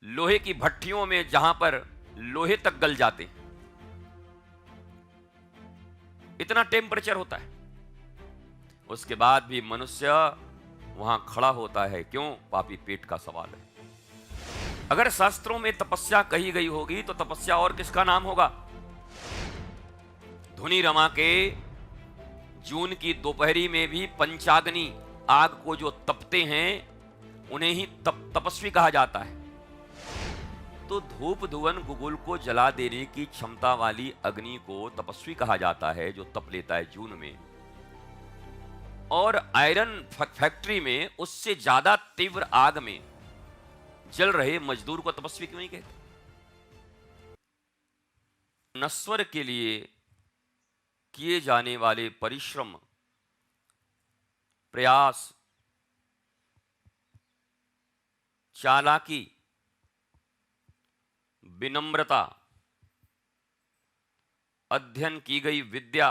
लोहे की भट्टियों में जहां पर लोहे तक गल जाते हैं, इतना टेम्परेचर होता है, उसके बाद भी मनुष्य वहां खड़ा होता है। क्यों? पापी पेट का सवाल है। अगर शास्त्रों में तपस्या कही गई होगी तो तपस्या और किसका नाम होगा? धुनी रमा के जून की दोपहरी में भी पंचाग्नि आग को जो तपते हैं उन्हें ही तपस्वी कहा जाता है। तो धूप धुवन गुगुल को जला देने की क्षमता वाली अग्नि को तपस्वी कहा जाता है, जो तप लेता है जून में। और आयरन फैक्ट्री में उससे ज्यादा तीव्र आग में जल रहे मजदूर को तपस्वी क्यों नहीं कहते? नश्वर के लिए किए जाने वाले परिश्रम, प्रयास, चालाकी, विनम्रता, अध्ययन की गई विद्या,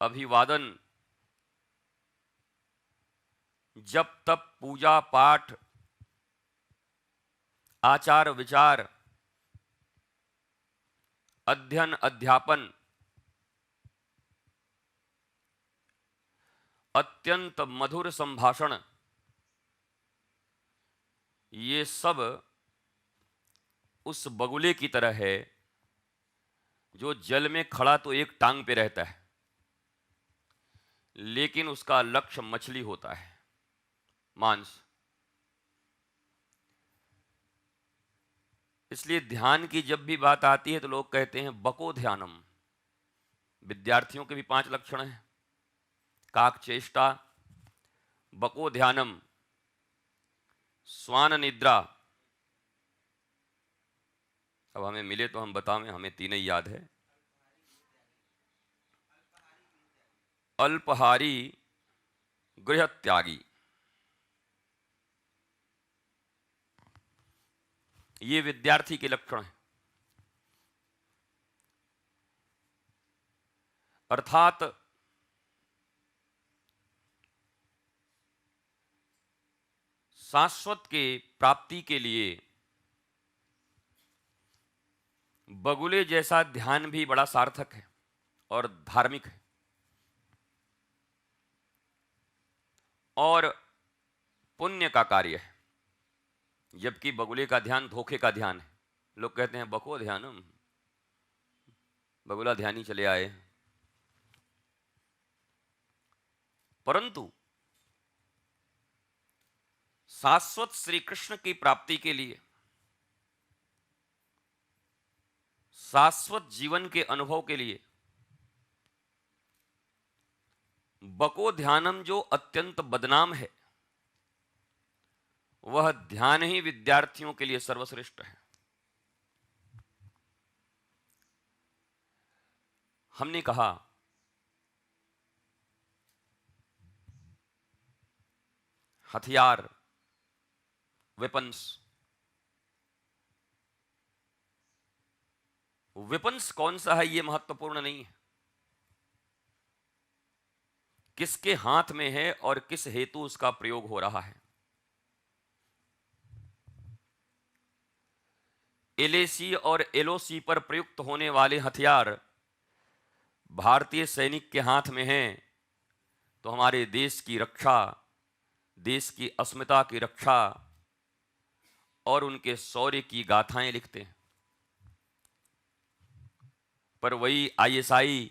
अभिवादन, जप तप, पूजा पाठ, आचार विचार, अध्ययन अध्यापन, अत्यंत मधुर संभाषण, ये सब उस बगुले की तरह है जो जल में खड़ा तो एक टांग पे रहता है, लेकिन उसका लक्ष्य मछली होता है, मांस। इसलिए ध्यान की जब भी बात आती है तो लोग कहते हैं बको ध्यानम। विद्यार्थियों के भी 5 लक्षण हैं: काक चेष्टा, बको ध्यानम, स्वान निद्रा। अब हमें मिले तो हम बतावें, हमें तीन ही याद है। अल्पहारी गृह त्यागी, ये विद्यार्थी के लक्षण हैं। अर्थात शाश्वत के प्राप्ति के लिए बगुले जैसा ध्यान भी बड़ा सार्थक है और धार्मिक है। और पुण्य का कार्य है, जबकि बगुले का ध्यान धोखे का ध्यान है। लोग कहते हैं बको ध्यानम, बगुला ध्यानी चले आए। परंतु शाश्वत श्री कृष्ण की प्राप्ति के लिए, शाश्वत जीवन के अनुभव के लिए, बको ध्यानम जो अत्यंत बदनाम है, वह ध्यान ही विद्यार्थियों के लिए सर्वश्रेष्ठ है। हमने कहा हथियार, वेपन्स। वेपन्स कौन सा है ये महत्वपूर्ण नहीं है, किसके हाथ में है और किस हेतु उसका प्रयोग हो रहा है। एलएसी और एलओसी पर प्रयुक्त होने वाले हथियार भारतीय सैनिक के हाथ में हैं तो हमारे देश की रक्षा, देश की अस्मिता की रक्षा और उनके शौर्य की गाथाएं लिखते हैं। पर वही आईएसआई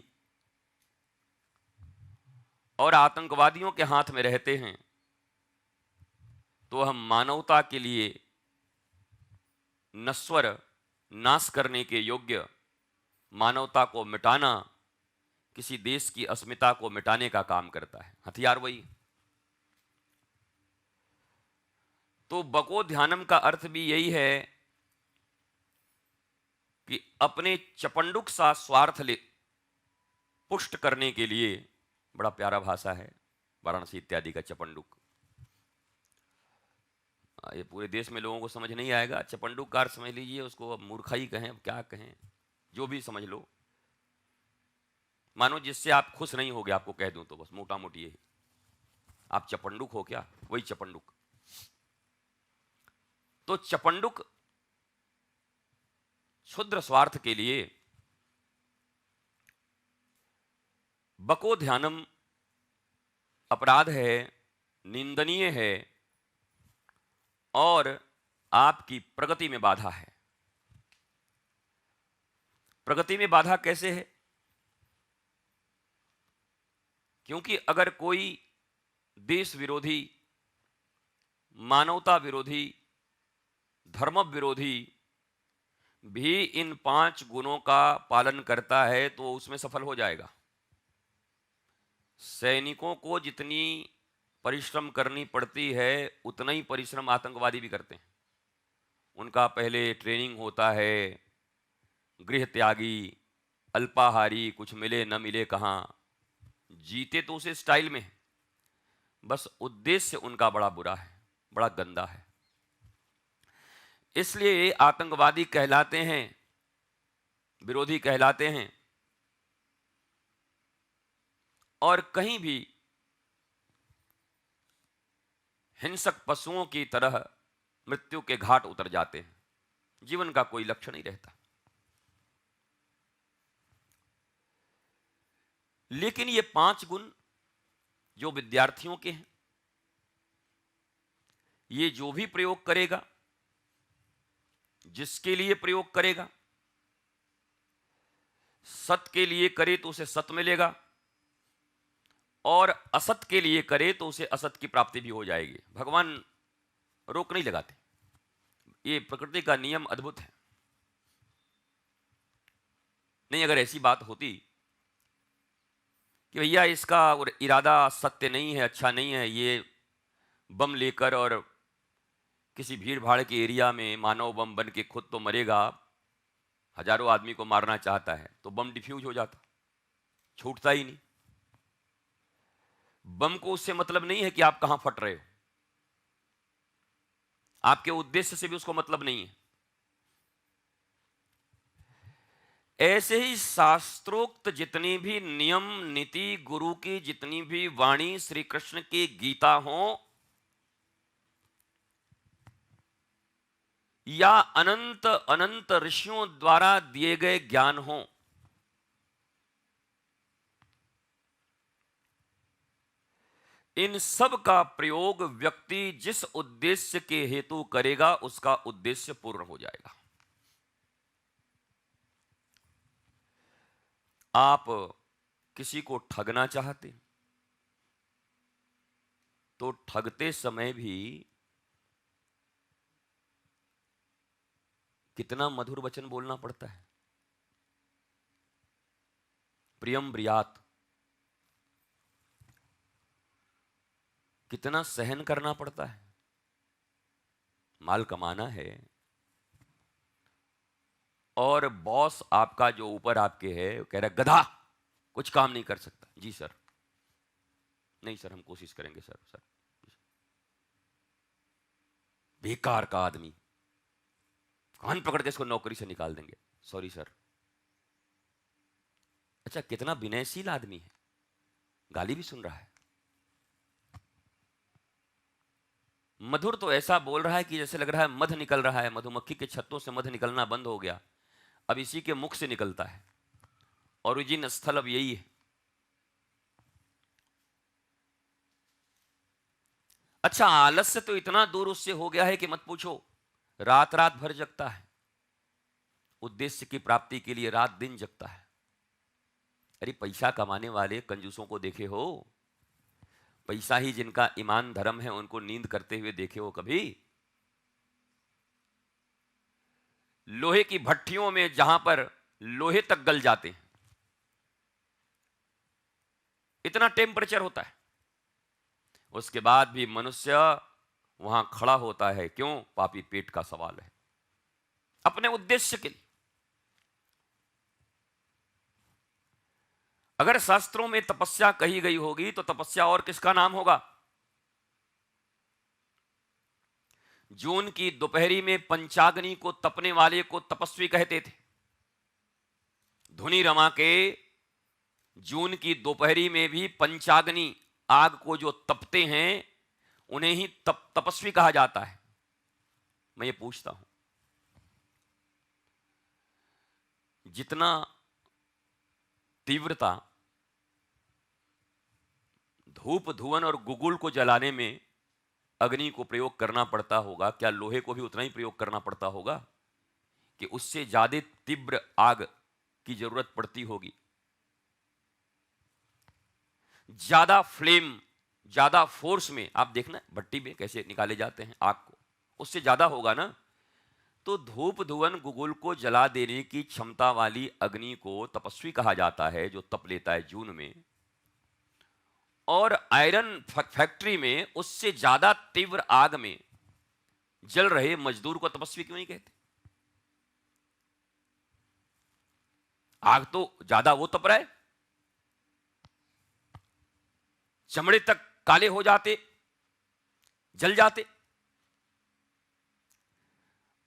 और आतंकवादियों के हाथ में रहते हैं तो हम मानवता के लिए नश्वर, नाश करने के योग्य, मानवता को मिटाना, किसी देश की अस्मिता को मिटाने का काम करता है हथियार वही। तो बको ध्यानम का अर्थ भी यही है कि अपने चपंडुक सा स्वार्थ ले पुष्ट करने के लिए, बड़ा प्यारा भाषा है वाराणसी इत्यादि का चपंडुक। ये पूरे देश में लोगों को समझ नहीं आएगा। चपंडुक का अर्थ समझ लीजिए, उसको अब मूर्खाई कहें, क्या कहें, जो भी समझ लो। मानो जिससे आप खुश नहीं होगे, आपको कह दूं तो बस मोटा मोटी यही, आप चपंडुक हो क्या, वही चपंडुक। तो चपंडुक क्षुद्र स्वार्थ के लिए बको ध्यानम अपराध है, निंदनीय है और आपकी प्रगति में बाधा है। प्रगति में बाधा कैसे है? क्योंकि अगर कोई देश विरोधी, मानवता विरोधी, धर्म विरोधी भी इन 5 गुणों का पालन करता है तो उसमें सफल हो जाएगा। सैनिकों को जितनी परिश्रम करनी पड़ती है उतना ही परिश्रम आतंकवादी भी करते हैं। उनका पहले ट्रेनिंग होता है, गृह त्यागी, अल्पाहारी, कुछ मिले न मिले कहां, जीते तो उसे स्टाइल में है, बस उद्देश्य उनका बड़ा बुरा है, बड़ा गंदा है। इसलिए आतंकवादी कहलाते हैं, विरोधी कहलाते हैं और कहीं भी हिंसक पशुओं की तरह मृत्यु के घाट उतर जाते हैं। जीवन का कोई लक्ष्य नहीं रहता। लेकिन ये 5 गुण जो विद्यार्थियों के हैं, ये जो भी प्रयोग करेगा, जिसके लिए प्रयोग करेगा, सत के लिए करे तो उसे सत मिलेगा और असत के लिए करे तो उसे असत की प्राप्ति भी हो जाएगी। भगवान रोक नहीं लगाते। ये प्रकृति का नियम अद्भुत है। नहीं, अगर ऐसी बात होती कि भैया इसका इरादा सत्य नहीं है, अच्छा नहीं है, ये बम लेकर और किसी भीड़ भाड़ के एरिया में मानव बम बन के खुद तो मरेगा, हजारों आदमी को मारना चाहता है, तो बम डिफ्यूज हो जाता, छूटता ही नहीं। बम को उससे मतलब नहीं है कि आप कहां फट रहे हो, आपके उद्देश्य से भी उसको मतलब नहीं है। ऐसे ही शास्त्रोक्त जितनी भी नियम नीति, गुरु की जितनी भी वाणी, श्री कृष्ण की गीता हो या अनंत अनंत ऋषियों द्वारा दिए गए ज्ञान हो, इन सब का प्रयोग व्यक्ति जिस उद्देश्य के हेतु करेगा उसका उद्देश्य पूर्ण हो जाएगा। आप किसी को ठगना चाहते तो ठगते समय भी कितना मधुर वचन बोलना पड़ता है। प्रियम ब्रियात, कितना सहन करना पड़ता है। माल कमाना है और बॉस आपका जो ऊपर आपके है वो कह रहा है गधा, कुछ काम नहीं कर सकता। जी सर, नहीं सर, हम कोशिश करेंगे सर। सर बेकार का आदमी, कान पकड़ के इसको नौकरी से निकाल देंगे। Sorry sir. अच्छा, कितना विनयशील आदमी है, गाली भी सुन रहा है। मधुर तो ऐसा बोल रहा है कि जैसे लग रहा है मध निकल रहा है, मधुमक्खी के छत्तों से मध निकलना बंद हो गया, अब इसी के मुख से निकलता है। ओरिजिन स्थल अब यही है। अच्छा, आलस्य तो इतना दूर उससे हो गया है कि मत पूछो, रात रात भर जगता है, उद्देश्य की प्राप्ति के लिए रात दिन जगता है। अरे पैसा कमाने वाले कंजूसों को देखे हो? पैसा ही जिनका ईमान धर्म है उनको नींद करते हुए देखे हो कभी? लोहे की भट्टियों में जहां पर लोहे तक गल जाते हैं, इतना टेम्परेचर होता है, उसके बाद भी मनुष्य वहां खड़ा होता है। क्यों? पापी पेट का सवाल है, अपने उद्देश्य के लिए। अगर शास्त्रों में तपस्या कही गई होगी तो तपस्या और किसका नाम होगा? जून की दोपहरी में पंचाग्नि को तपने वाले को तपस्वी कहते थे। धुनी रमा के जून की दोपहरी में भी पंचाग्नि आग को जो तपते हैं उन्हें ही तपस्वी कहा जाता है। मैं ये पूछता हूं, जितना तीव्रता धूप धुवन और गुगुल को जलाने में अग्नि को प्रयोग करना पड़ता होगा, क्या लोहे को भी उतना ही प्रयोग करना पड़ता होगा कि उससे ज्यादा तीव्र आग की जरूरत पड़ती होगी? ज्यादा फ्लेम, ज्यादा फोर्स में, आप देखना भट्टी में कैसे निकाले जाते हैं आग को, उससे ज्यादा होगा ना। तो धूप धुवन गुगुल को जला देने की क्षमता वाली अग्नि को तपस्वी कहा जाता है, जो तप लेता है जून में। और आयरन फैक्ट्री में उससे ज्यादा तीव्र आग में जल रहे मजदूर को तपस्वी क्यों नहीं कहते? आग तो ज्यादा वो तप रहा है, चमड़े तक काले हो जाते, जल जाते।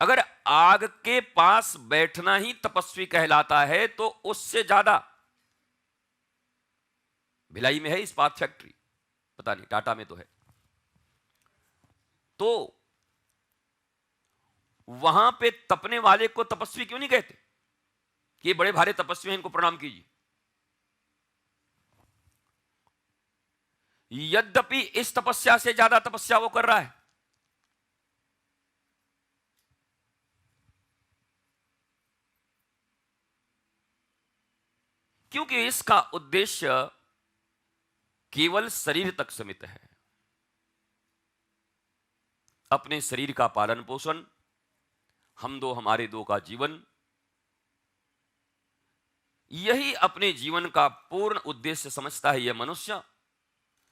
अगर आग के पास बैठना ही तपस्वी कहलाता है तो उससे ज्यादा, भिलाई में है इस्पात फैक्ट्री, पता नहीं टाटा में तो है, तो वहां पे तपने वाले को तपस्वी क्यों नहीं कहते कि ये बड़े भारी तपस्वी हैं, इनको प्रणाम कीजिए? यद्यपि इस तपस्या से ज्यादा तपस्या वो कर रहा है। क्योंकि इसका उद्देश्य केवल शरीर तक सीमित है, अपने शरीर का पालन पोषण, हम दो हमारे दो का जीवन, यही अपने जीवन का पूर्ण उद्देश्य समझता है यह मनुष्य।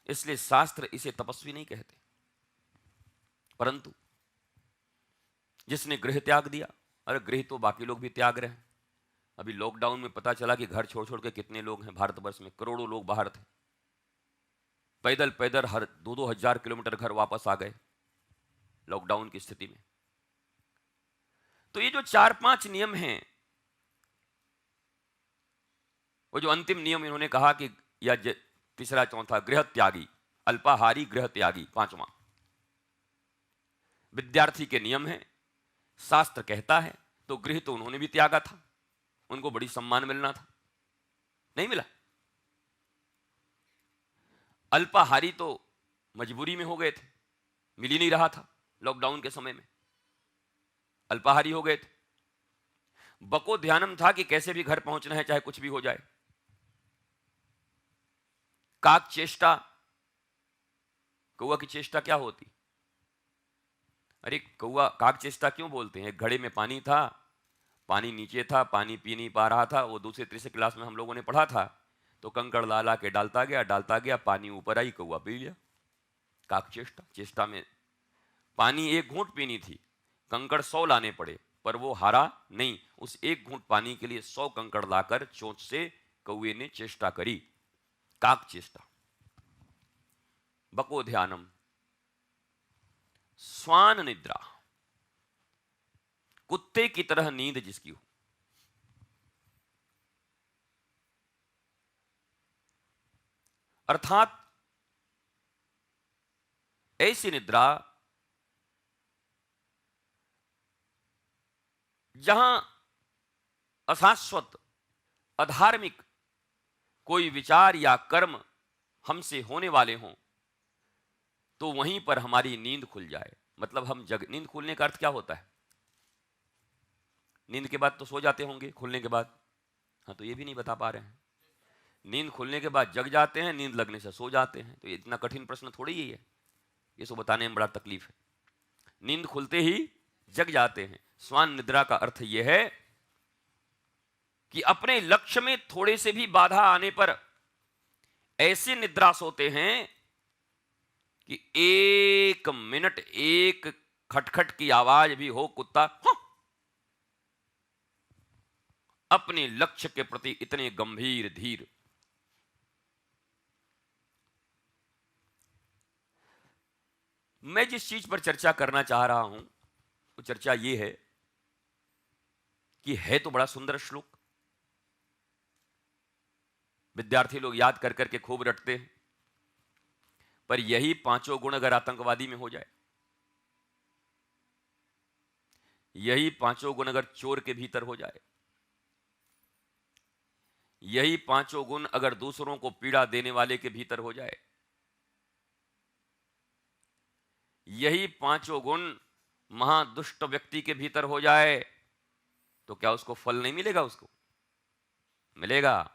इसलिए शास्त्र इसे तपस्वी नहीं कहते। परंतु जिसने गृह त्याग दिया, अरे गृह तो बाकी लोग भी त्याग रहे हैं। अभी लॉकडाउन में पता चला कि घर छोड़ छोड़ के कितने लोग हैं भारतवर्ष में, करोड़ों लोग बाहर थे, पैदल पैदल हर 2-2 हजार किलोमीटर घर वापस आ गए लॉकडाउन की स्थिति में। तो ये जो 4-5 नियम हैं, वो जो अंतिम नियम इन्होंने कहा कि या तीसरा चौथा गृह त्यागी, अल्पाहारी गृह त्यागी, 5वां विद्यार्थी के नियम है, शास्त्र कहता है। तो गृह तो उन्होंने भी त्यागा था, उनको बड़ी सम्मान मिलना था, नहीं मिला। अल्पाहारी तो मजबूरी में हो गए थे, मिल ही नहीं रहा था लॉकडाउन के समय में, अल्पाहारी हो गए थे। बको ध्यानम था कि कैसे भी घर पहुंचना है, चाहे कुछ भी हो जाए। काक चेष्टा, कौआ की चेष्टा क्या होती? अरे कौआ, काक चेष्टा क्यों बोलते हैं? घड़े में पानी था, पानी नीचे था, पानी पी नहीं पा रहा था, वो दूसरे तीसरे क्लास में हम लोगों ने पढ़ा था। तो कंकड़ ला ला के डालता गया, पानी ऊपर आई, कौआ पी लिया। काक चेष्टा, चेष्टा में पानी एक घूंट पीनी थी, कंकड़ 100 लाने पड़े, पर वो हारा नहीं। उस एक घूंट पानी के लिए 100 कंकड़ लाकर चोंच से कौए ने चेष्टा करी, काक चेष्टा। बको ध्यानम, स्वान निद्रा, कुत्ते की तरह नींद जिसकी हो। अर्थात ऐसी निद्रा जहां अशाश्वत, अधार्मिक कोई विचार या कर्म हमसे होने वाले हों, तो वहीं पर हमारी नींद खुल जाए। मतलब हम नींद खुलने का अर्थ क्या होता है? नींद के बाद तो सो जाते होंगे, खुलने के बाद? हाँ, तो ये भी नहीं बता पा रहे हैं। नींद खुलने के बाद जग जाते हैं, नींद लगने से सो जाते हैं। तो ये इतना कठिन प्रश्न थोड़ी ही है, ये सो बताने में बड़ा तकलीफ है। नींद खुलते ही जग जाते हैं। स्वान निद्रा का अर्थ यह है कि अपने लक्ष्य में थोड़े से भी बाधा आने पर ऐसे निद्रा सोते हैं कि 1 मिनट एक खटखट की आवाज भी हो, कुत्ता हाँ, अपने लक्ष्य के प्रति इतने गंभीर धीर। मैं जिस चीज पर चर्चा करना चाह रहा हूं वो चर्चा ये है कि है तो बड़ा सुंदर श्लोक, विद्यार्थी लोग याद कर करके खूब रटते हैं, पर यही 5 गुण अगर आतंकवादी में हो जाए यही पांचों गुण अगर चोर के भीतर हो जाए, यही पांचों गुण अगर दूसरों को पीड़ा देने वाले के भीतर हो जाए, यही पांचों गुण महादुष्ट व्यक्ति के भीतर हो जाए, तो क्या उसको फल नहीं मिलेगा? उसको मिलेगा।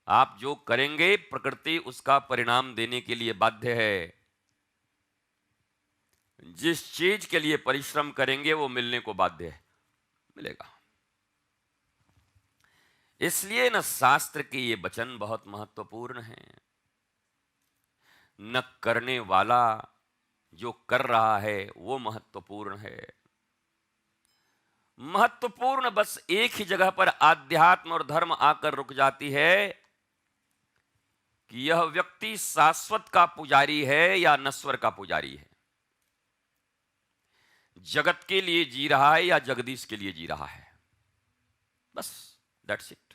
आप जो करेंगे प्रकृति उसका परिणाम देने के लिए बाध्य है। जिस चीज के लिए परिश्रम करेंगे वो मिलने को बाध्य है, मिलेगा। इसलिए न शास्त्र के ये वचन बहुत महत्वपूर्ण हैं। न करने वाला जो कर रहा है वो महत्वपूर्ण है। महत्वपूर्ण बस एक ही जगह पर आध्यात्म और धर्म आकर रुक जाती है कि यह व्यक्ति शाश्वत का पुजारी है या नश्वर का पुजारी है, जगत के लिए जी रहा है या जगदीश के लिए जी रहा है। बस दैट्स इट।